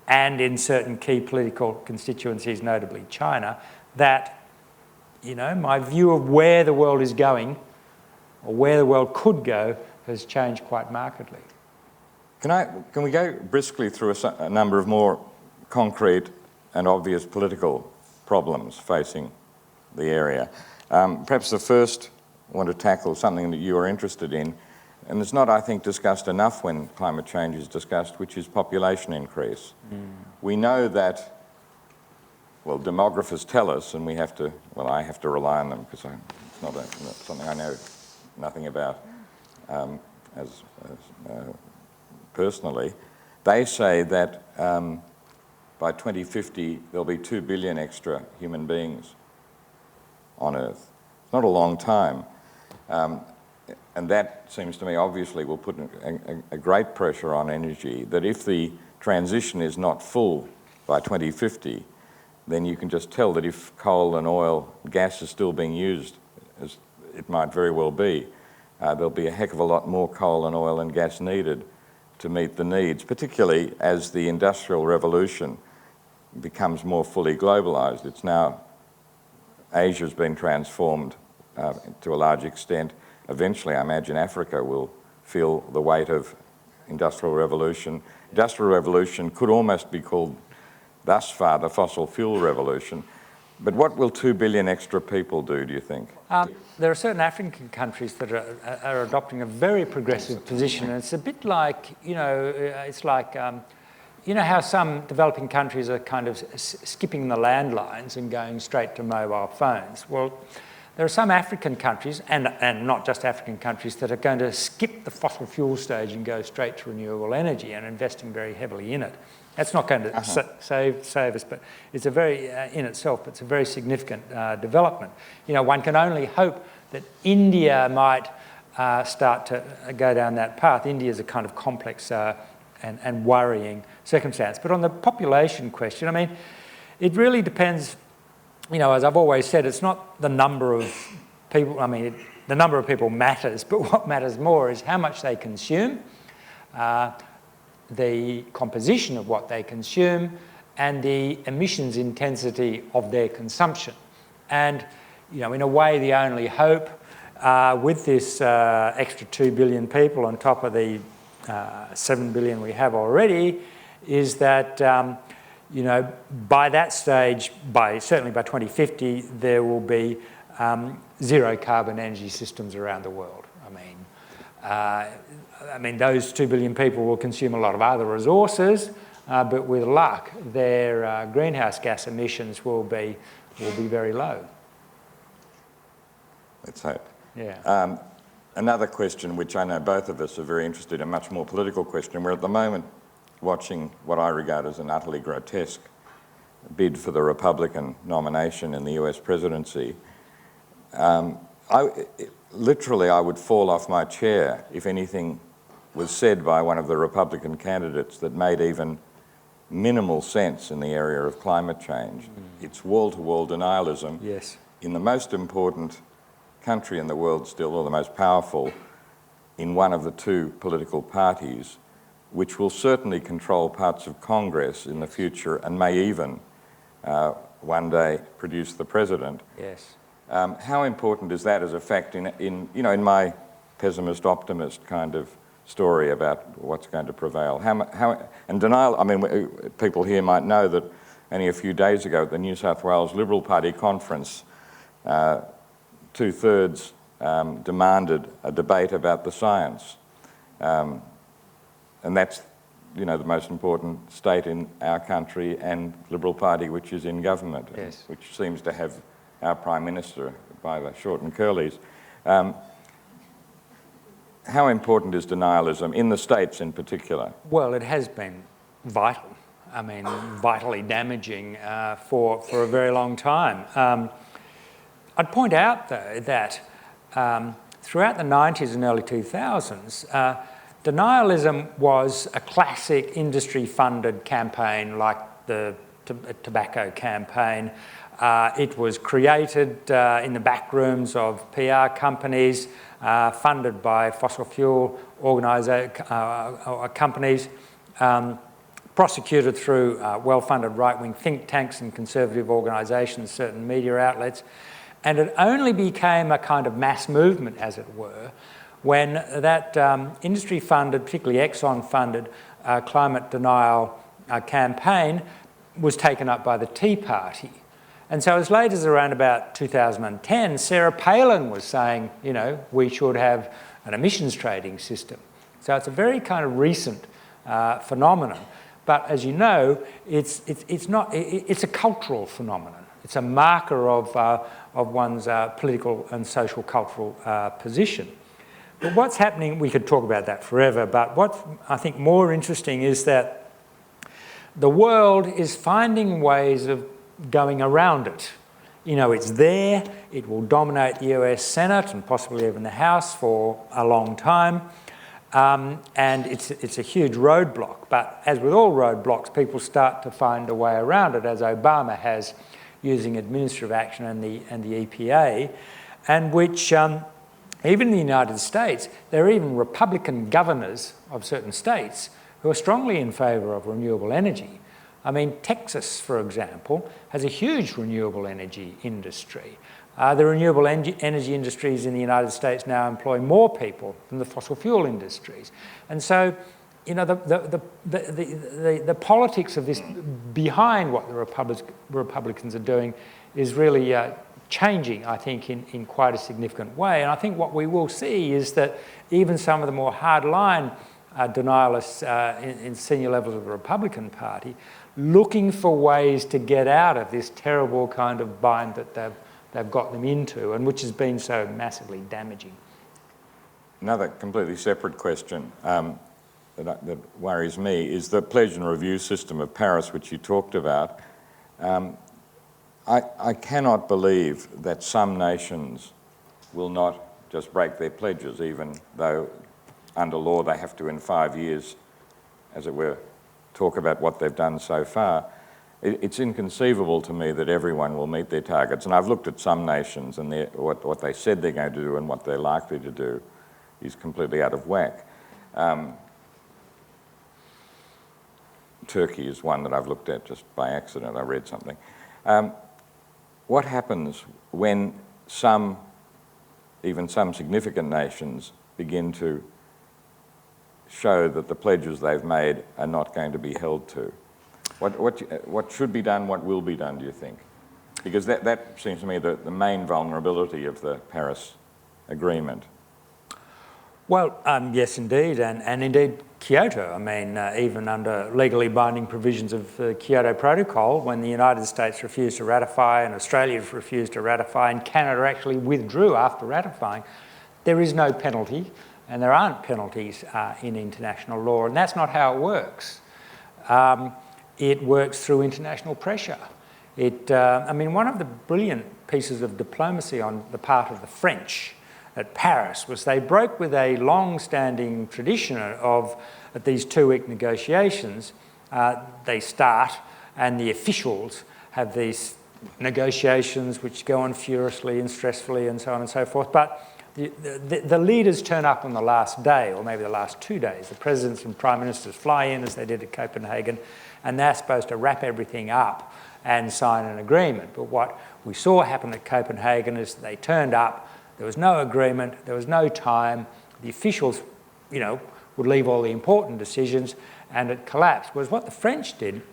and in certain key political constituencies, notably China, that, my view of where the world is going, or where the world could go, has changed quite markedly. Can we go briskly through a number of more concrete and obvious political problems facing the area? Perhaps the first I want to tackle something that you are interested in, and it's not, I think, discussed enough when climate change is discussed, which is population increase. We know that, well, demographers tell us, and I have to rely on them because it's not something I know nothing about personally. They say that by 2050 there'll be 2 billion extra human beings on Earth. It's not a long time. And that seems to me obviously will put a great pressure on energy, that if the transition is not full by 2050, then you can just tell that if coal and oil, gas is still being used, as it might very well be, there'll be a heck of a lot more coal and oil and gas needed to meet the needs, particularly as the Industrial Revolution becomes more fully globalised. It's now, Asia's been transformed to a large extent. Eventually, I imagine Africa will feel the weight of Industrial Revolution. Industrial Revolution could almost be called, thus far, the fossil fuel revolution. But what will 2 billion extra people do you think? There are certain African countries that are adopting a very progressive position, and it's a bit like, it's like, you know how some developing countries are kind of skipping the landlines and going straight to mobile phones? Well, there are some African countries, and not just African countries, that are going to skip the fossil fuel stage and go straight to renewable energy and investing very heavily in it. That's not going to save us, but it's a very, in itself, it's a very significant development. One can only hope that India might start to go down that path. India is a kind of complex and worrying circumstance. But on the population question, I mean, it really depends, as I've always said, it's not the number of people, I mean, the number of people matters, but what matters more is how much they consume, the composition of what they consume, and the emissions intensity of their consumption. And, in a way, the only hope with this extra 2 billion people on top of the 7 billion we have already is that, by that stage, certainly by 2050, there will be zero carbon energy systems around the world. I mean, those 2 billion people will consume a lot of other resources, but with luck, their greenhouse gas emissions will be very low. Let's hope. Yeah. Another question, which I know both of us are very interested in, a much more political question. We're at the moment watching what I regard as an utterly grotesque bid for the Republican nomination in the US presidency. Literally, I would fall off my chair if anything was said by one of the Republican candidates that made even minimal sense in the area of climate change. It's wall-to-wall denialism. Yes. In the most important country in the world still, or the most powerful, in one of the two political parties, which will certainly control parts of Congress in the future and may even one day produce the president. Yes. How important is that as a fact in my pessimist-optimist kind of story about what's going to prevail? And denial, I mean, people here might know that only a few days ago at the New South Wales Liberal Party conference, 2/3 demanded a debate about the science. And that's, the most important state in our country and Liberal Party which is in government, yes, which seems to have our Prime Minister by the short and curlies. How important is denialism in the States in particular? Well, it has been vital. I mean, vitally damaging for a very long time. I'd point out, though, that throughout the 90s and early 2000s, denialism was a classic industry-funded campaign like the tobacco campaign. It was created in the back rooms of PR companies, funded by fossil fuel companies, prosecuted through well-funded right-wing think tanks and conservative organisations, certain media outlets. And it only became a kind of mass movement, as it were, when that industry-funded, particularly Exxon-funded, climate denial campaign was taken up by the Tea Party. And so as late as around about 2010, Sarah Palin was saying, we should have an emissions trading system. So it's a very kind of recent phenomenon. But as you know, it's a cultural phenomenon. It's a marker of one's political and social cultural position. But what's happening, we could talk about that forever, but what's I think more interesting is that the world is finding ways of going around it. It's there, it will dominate the US Senate and possibly even the House for a long time. and it's a huge roadblock. But as with all roadblocks, people start to find a way around it, as Obama has, using administrative action and the EPA, and which, even in the United States, there are even Republican governors of certain states who are strongly in favour of renewable energy. I mean, Texas, for example, has a huge renewable energy industry. The renewable energy industries in the United States now employ more people than the fossil fuel industries. And so, you know, the politics of this behind what the Republicans are doing is really changing, I think, in quite a significant way. And I think what we will see is that even some of the more hardline denialists in senior levels of the Republican Party looking for ways to get out of this terrible kind of bind that they've got them into, and which has been so massively damaging. Another completely separate question that worries me is the pledge and review system of Paris, which you talked about. I cannot believe that some nations will not just break their pledges, even though under law they have to, in 5 years, as it were, talk about what they've done so far. It's inconceivable to me that everyone will meet their targets. And I've looked at some nations, and what they said they're going to do and what they're likely to do is completely out of whack. Turkey is one that I've looked at just by accident. I read something. What happens when even some significant nations begin to show that the pledges they've made are not going to be held to? What should be done, what will be done, do you think? Because that seems to me the main vulnerability of the Paris Agreement. Well, yes, indeed, and indeed Kyoto. I mean, even under legally binding provisions of the Kyoto Protocol, when the United States refused to ratify and Australia refused to ratify and Canada actually withdrew after ratifying, there is no penalty, and there aren't penalties in international law, and that's not how it works. It works through international pressure. I mean, one of the brilliant pieces of diplomacy on the part of the French at Paris was they broke with a long-standing tradition of, at these 2-week negotiations, they start and the officials have these negotiations which go on furiously and stressfully and so on and so forth, but the leaders turn up on the last day, or maybe the last 2 days. The presidents and prime ministers fly in, as they did at Copenhagen, and they're supposed to wrap everything up and sign an agreement. But what we saw happen at Copenhagen is they turned up, there was no agreement, there was no time, the officials, you know, would leave all the important decisions, and it collapsed. Whereas what the French did,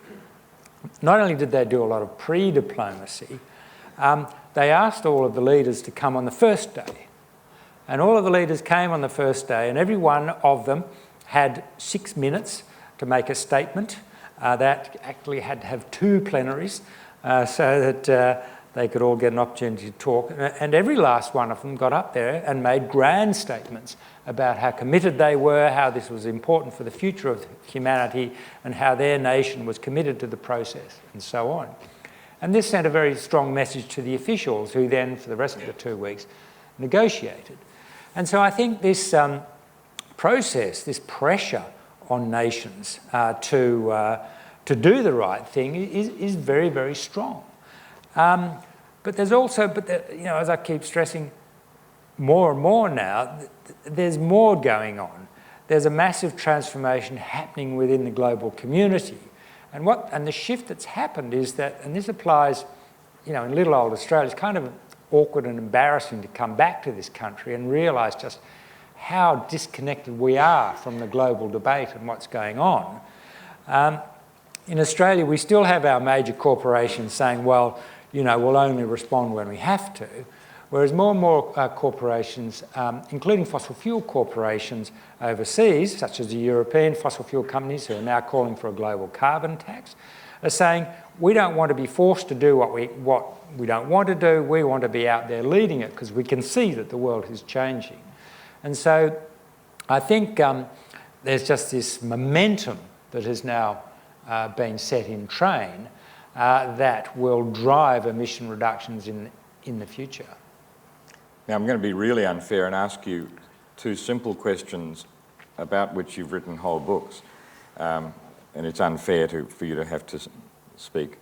not only did they do a lot of pre-diplomacy, they asked all of the leaders to come on the first day. And all of the leaders came on the first day, and every one of them had 6 minutes to make a statement. That actually had to have 2 plenaries so that they could all get an opportunity to talk. And every last one of them got up there and made grand statements about how committed they were, how this was important for the future of humanity, and how their nation was committed to the process, and so on. And this sent a very strong message to the officials, who then, for the rest of the 2 weeks, negotiated. And so I think this process, this pressure on nations to do the right thing is very, very strong. But there's also, you know, as I keep stressing more and more now, there's more going on. There's a massive transformation happening within the global community. And the shift that's happened is that, and this applies, you know, in little old Australia, it's kind of awkward and embarrassing to come back to this country and realise just how disconnected we are from the global debate and what's going on. In Australia, we still have our major corporations saying, well, you know, we'll only respond when we have to, whereas more and more corporations, including fossil fuel corporations overseas, such as the European fossil fuel companies who are now calling for a global carbon tax, are saying, we don't want to be forced to do what we don't want to do, we want to be out there leading it because we can see that the world is changing. And so I think there's just this momentum that has now been set in train that will drive emission reductions in the future. Now I'm going to be really unfair and ask you 2 simple questions about which you've written whole books, and it's unfair for you to have to speak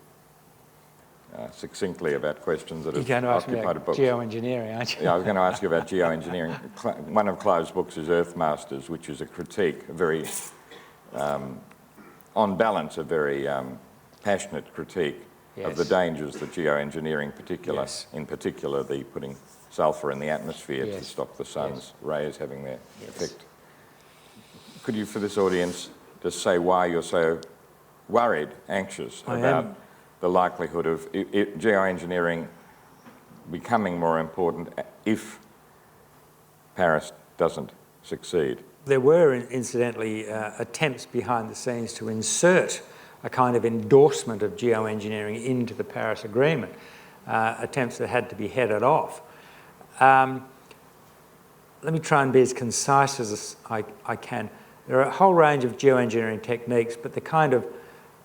succinctly about questions that have occupied a book. Geoengineering, aren't you? Yeah, I was going to ask you about geoengineering. One of Clive's books is Earthmasters, which is a critique, a very, on balance, a very passionate critique of the dangers that geoengineering, in particular, the putting sulphur in the atmosphere to stop the sun's rays having their effect. Could you, for this audience, just say why you're so worried, anxious about the likelihood of geoengineering becoming more important if Paris doesn't succeed? There were, incidentally, attempts behind the scenes to insert a kind of endorsement of geoengineering into the Paris Agreement, attempts that had to be headed off. Let me try and be as concise as I can. There are a whole range of geoengineering techniques, but the kind of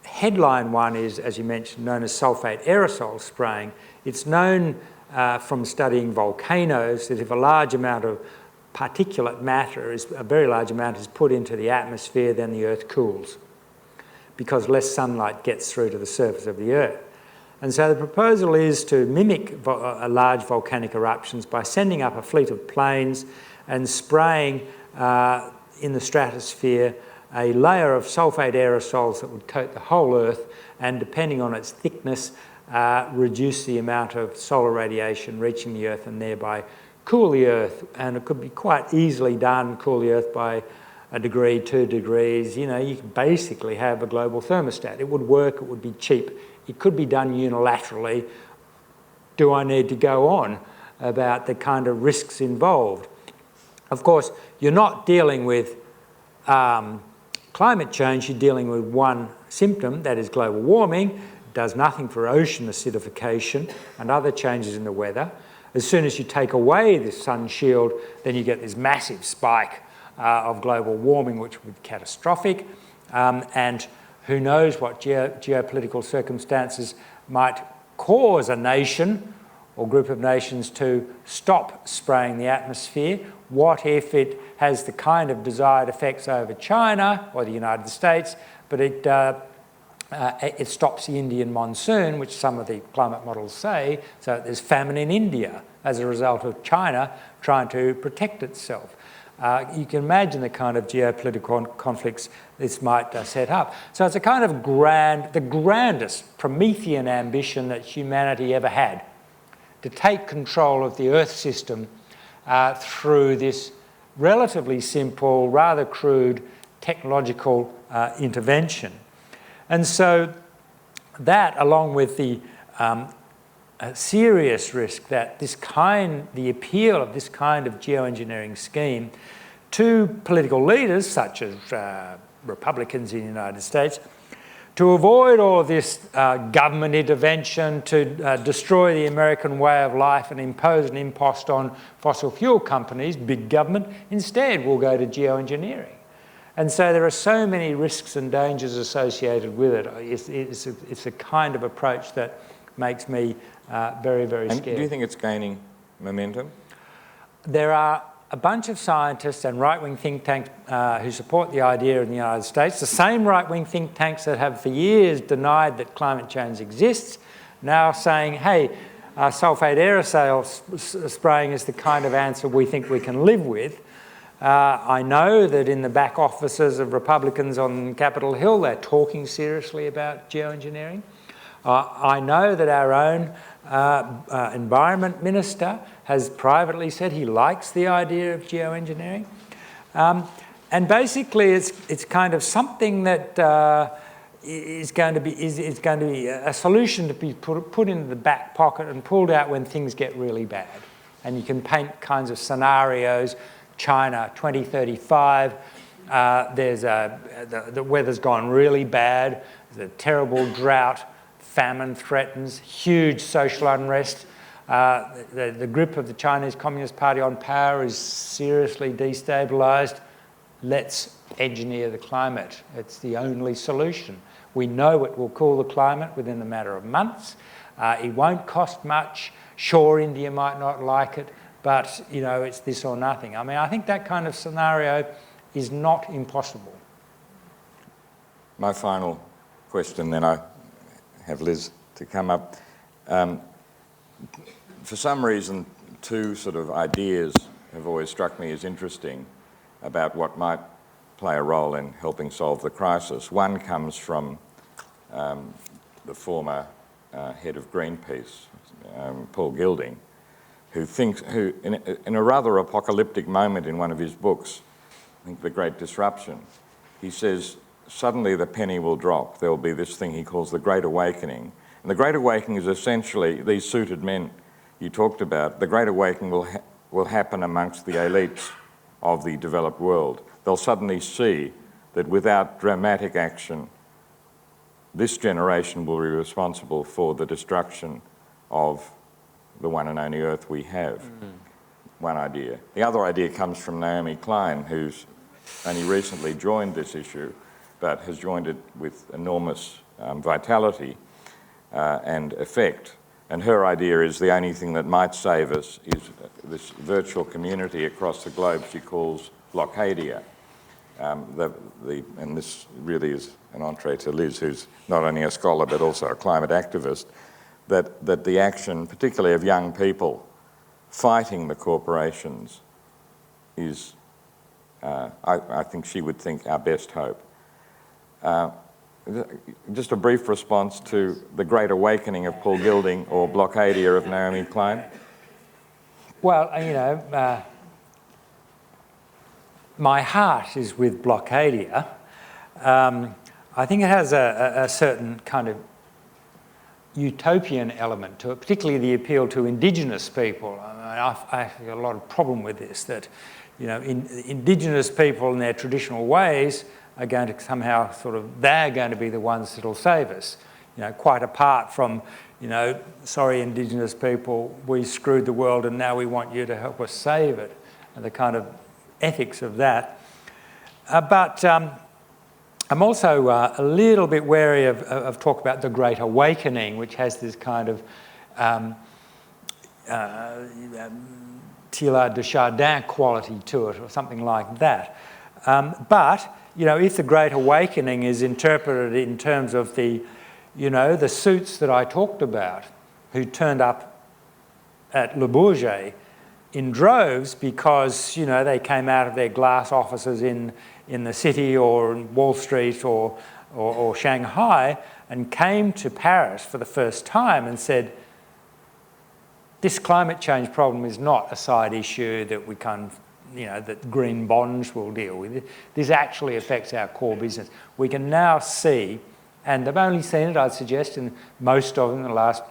headline one is, as you mentioned, known as sulphate aerosol spraying. It's known from studying volcanoes that if a large amount of particulate matter, a very large amount, is put into the atmosphere, then the Earth cools because less sunlight gets through to the surface of the Earth. And so the proposal is to mimic large volcanic eruptions by sending up a fleet of planes and spraying in the stratosphere a layer of sulphate aerosols that would coat the whole Earth and, depending on its thickness, reduce the amount of solar radiation reaching the Earth and thereby cool the Earth. And it could be quite easily done, cool the Earth by 1 degree, 2 degrees. You know, you could basically have a global thermostat. It would work, it would be cheap. It could be done unilaterally. Do I need to go on about the kind of risks involved? Of course, you're not dealing with climate change, you're dealing with one symptom, that is global warming. It does nothing for ocean acidification and other changes in the weather. As soon as you take away this sun shield, then you get this massive spike of global warming, which would be catastrophic. And who knows what geopolitical circumstances might cause a nation or group of nations to stop spraying the atmosphere. What if it has the kind of desired effects over China or the United States, but it stops the Indian monsoon, which some of the climate models say, so there's famine in India as a result of China trying to protect itself. You can imagine the kind of geopolitical conflicts this might set up. So it's a kind of the grandest Promethean ambition that humanity ever had, to take control of the Earth system through this relatively simple, rather crude technological intervention. And so that, along with the serious risk that the appeal of this kind of geoengineering scheme to political leaders, such as Republicans in the United States, to avoid all of this government intervention to destroy the American way of life and impose an impost on fossil fuel companies, big government, instead will go to geoengineering. And so there are so many risks and dangers associated with it. It's a kind of approach that makes me very, very scared. And do you think it's gaining momentum? There are a bunch of scientists and right-wing think tanks who support the idea in the United States, the same right-wing think tanks that have for years denied that climate change exists, now saying, hey, sulphate aerosol spraying is the kind of answer we think we can live with. I know that in the back offices of Republicans on Capitol Hill, they're talking seriously about geoengineering. I know that our own Environment Minister has privately said he likes the idea of geoengineering. And basically it's kind of something that is going to be a solution to be put into the back pocket and pulled out when things get really bad. And you can paint kinds of scenarios. China 2035, the weather's gone really bad, there's a terrible drought, famine threatens, huge social unrest. The grip of the Chinese Communist Party on power is seriously destabilised. Let's engineer the climate. It's the only solution. We know it will cool the climate within a matter of months. It won't cost much. Sure, India might not like it, but you know, it's this or nothing. I mean, I think that kind of scenario is not impossible. My final question, then I have Liz to come up. For some reason, two sort of ideas have always struck me as interesting about what might play a role in helping solve the crisis. One comes from the former head of Greenpeace, Paul Gilding, who in a rather apocalyptic moment in one of his books, I think The Great Disruption, he says, suddenly the penny will drop. There will be this thing he calls the Great Awakening. And the Great Awakening is essentially these suited men you talked about. The Great Awakening will happen amongst the elites of the developed world. They'll suddenly see that without dramatic action, this generation will be responsible for the destruction of the one and only Earth we have. One idea. The other idea comes from Naomi Klein, who's only recently joined this issue, but has joined it with enormous vitality and effect. And her idea is the only thing that might save us is this virtual community across the globe she calls Blockadia. And this really is an entree to Liz, who's not only a scholar but also a climate activist, that the action, particularly of young people, fighting the corporations is, I think she would think, our best hope. Just a brief response to the Great Awakening of Paul Gilding or Blockadia of Naomi Klein. Well, you know, my heart is with Blockadia. I think it has a certain kind of utopian element to it, particularly the appeal to Indigenous people. I have a lot of problem with this, that, you know, Indigenous people in their traditional ways are going to somehow they're going to be the ones that'll save us. You know, quite apart from, you know, sorry Indigenous people, we screwed the world and now we want you to help us save it, and the kind of ethics of that. But I'm also a little bit wary of talk about the Great Awakening, which has this kind of Teilhard de Chardin quality to it, or something like that. But, you know, if the Great Awakening is interpreted in terms of the, you know, the suits that I talked about, who turned up at Le Bourget in droves because, you know, they came out of their glass offices in the city or in Wall Street or Shanghai and came to Paris for the first time and said, this climate change problem is not a side issue that we can, you know, that green bonds will deal with. This actually affects our core business. We can now see, and they've only seen it, I'd suggest, in most of them in the last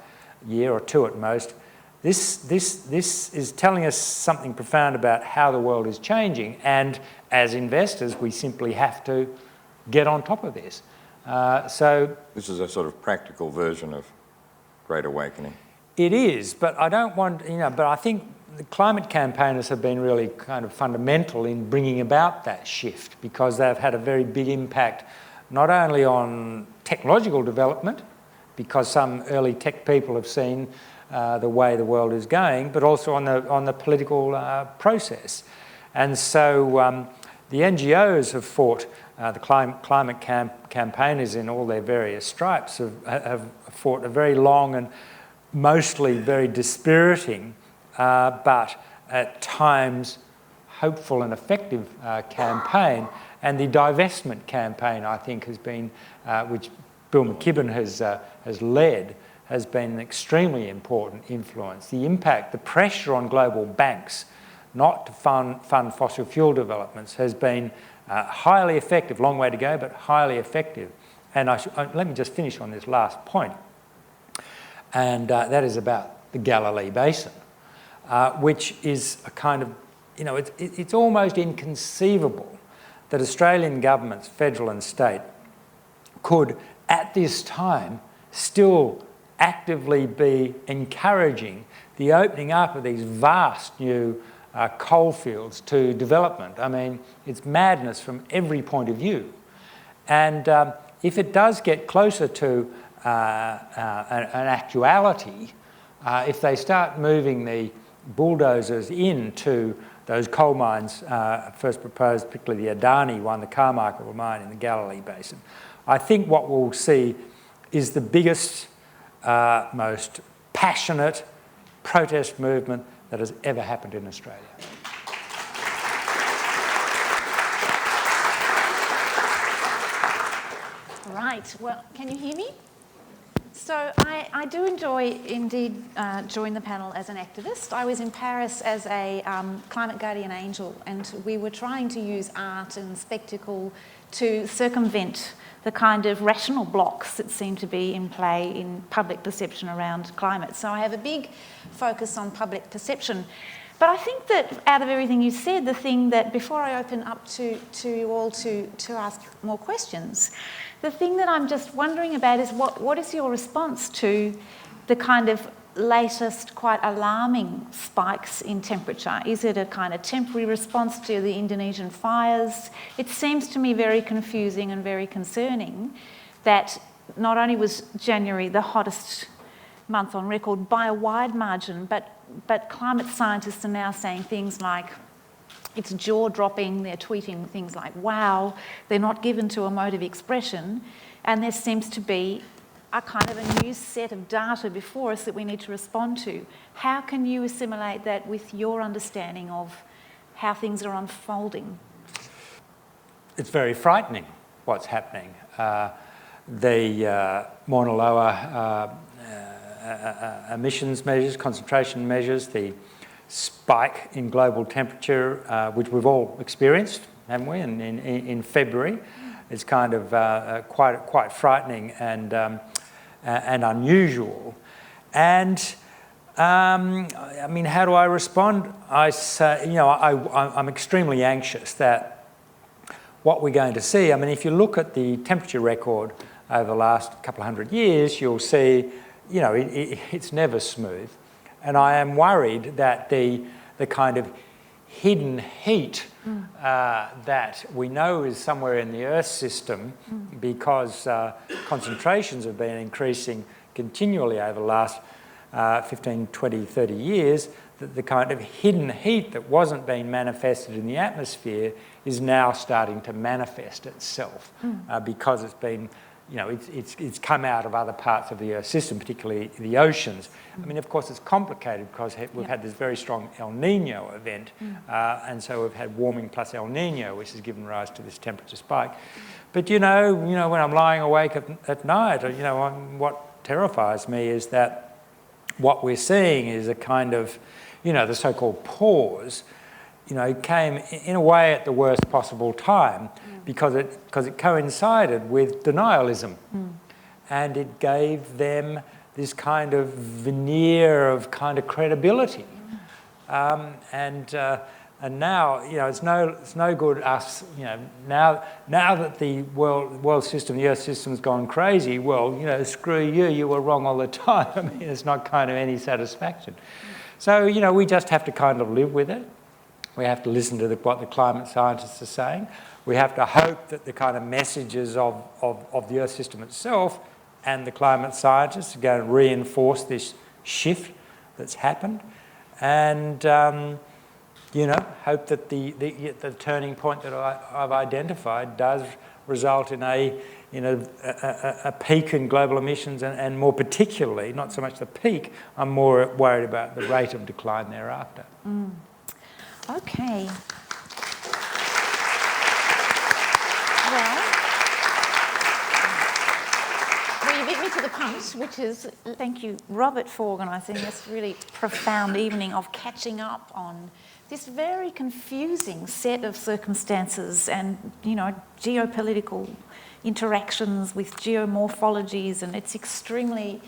year or two at most, this is telling us something profound about how the world is changing, and as investors, we simply have to get on top of this. So this is a sort of practical version of Great Awakening. It is, but I don't want, you know, but I think the climate campaigners have been really kind of fundamental in bringing about that shift, because they've had a very big impact not only on technological development, because some early tech people have seen the way the world is going, but also on the political process. And so the NGOs have fought, the climate campaigners in all their various stripes have fought a very long and mostly very dispiriting, but at times hopeful and effective campaign. And the divestment campaign, I think, has been, which Bill McKibben has led, has been an extremely important influence. The impact, the pressure on global banks not to fund fossil fuel developments has been highly effective. Long way to go, but highly effective. And let me just finish on this last point. And that is about the Galilee Basin, which is a kind of, you know, it's almost inconceivable that Australian governments, federal and state, could at this time still actively be encouraging the opening up of these vast new coalfields to development. I mean, it's madness from every point of view. And if it does get closer to an actuality, if they start moving the bulldozers in to those coal mines first proposed, particularly the Adani one, the Carmichael mine in the Galilee Basin. I think what we'll see is the biggest, most passionate protest movement that has ever happened in Australia. Right, well, can you hear me? So I do enjoy, indeed, join the panel as an activist. I was in Paris as a climate guardian angel, and we were trying to use art and spectacle to circumvent the kind of rational blocks that seem to be in play in public perception around climate. So I have a big focus on public perception. But I think that out of everything you said, the thing that, before I open up to you all to ask more questions, the thing that I'm just wondering about is what is your response to the kind of latest, quite alarming spikes in temperature? Is it a kind of temporary response to the Indonesian fires? It seems to me very confusing and very concerning that not only was January the hottest month on record by a wide margin, but climate scientists are now saying things like, it's jaw-dropping, they're tweeting things like, wow, they're not given to emotive expression, and there seems to be a kind of a new set of data before us that we need to respond to. How can you assimilate that with your understanding of how things are unfolding? It's very frightening what's happening. The Mauna Loa emissions measures, concentration measures, the spike in global temperature, which we've all experienced, haven't we, in February, is kind of quite frightening and unusual. And I mean, how do I respond? I say, you know, I'm extremely anxious that what we're going to see, I mean, if you look at the temperature record over the last couple of hundred years, you'll see, you know, it's never smooth. And I am worried that the kind of hidden heat that we know is somewhere in the Earth system because concentrations have been increasing continually over the last 15, 20, 30 years, that the kind of hidden heat that wasn't being manifested in the atmosphere is now starting to manifest itself because it's been, you know, it's come out of other parts of the Earth system, particularly the oceans. I mean, of course, it's complicated because we've had this very strong El Nino event, and so we've had warming plus El Nino, which has given rise to this temperature spike. But you know, when I'm lying awake at night, you know, what terrifies me is that what we're seeing is a kind of, you know, the so-called pause, you know, came in a way at the worst possible time because it coincided with denialism, and it gave them this kind of veneer of kind of credibility, and now, you know, it's no good us, you know, now that the world system, the Earth system's gone crazy. Well, you know, screw you, you were wrong all the time. I mean, it's not kind of any satisfaction. So, you know, we just have to kind of live with it. We have to listen to what the climate scientists are saying. We have to hope that the kind of messages of the Earth system itself and the climate scientists are going to reinforce this shift that's happened, and you know, hope that the turning point that I've identified does result in a peak in global emissions, and more particularly, not so much the peak, I'm more worried about the rate of decline thereafter. Okay. Well, you beat me to the punch, which is, thank you, Robert, for organising this really profound evening of catching up on this very confusing set of circumstances and, you know, geopolitical interactions with geomorphologies, and it's extremely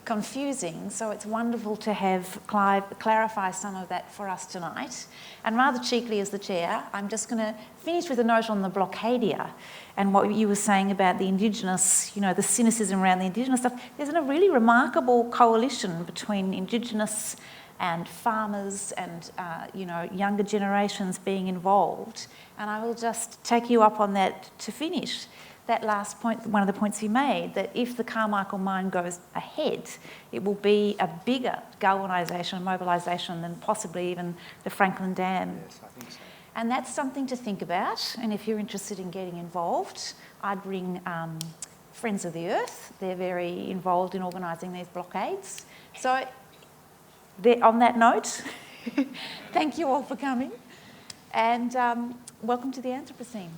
confusing. So it's wonderful to have Clive clarify some of that for us tonight. And rather cheekily as the chair, I'm just going to finish with a note on the blockadia and what you were saying about the Indigenous, you know, the cynicism around the Indigenous stuff. There's a really remarkable coalition between Indigenous and farmers and, you know, younger generations being involved. And I will just take you up on that to finish. that last point, one of the points you made, that if the Carmichael mine goes ahead, it will be a bigger galvanisation and mobilisation than possibly even the Franklin Dam. Yes, I think so. And that's something to think about. And if you're interested in getting involved, I'd ring Friends of the Earth. They're very involved in organising these blockades. So on that note, thank you all for coming. And welcome to the Anthropocene.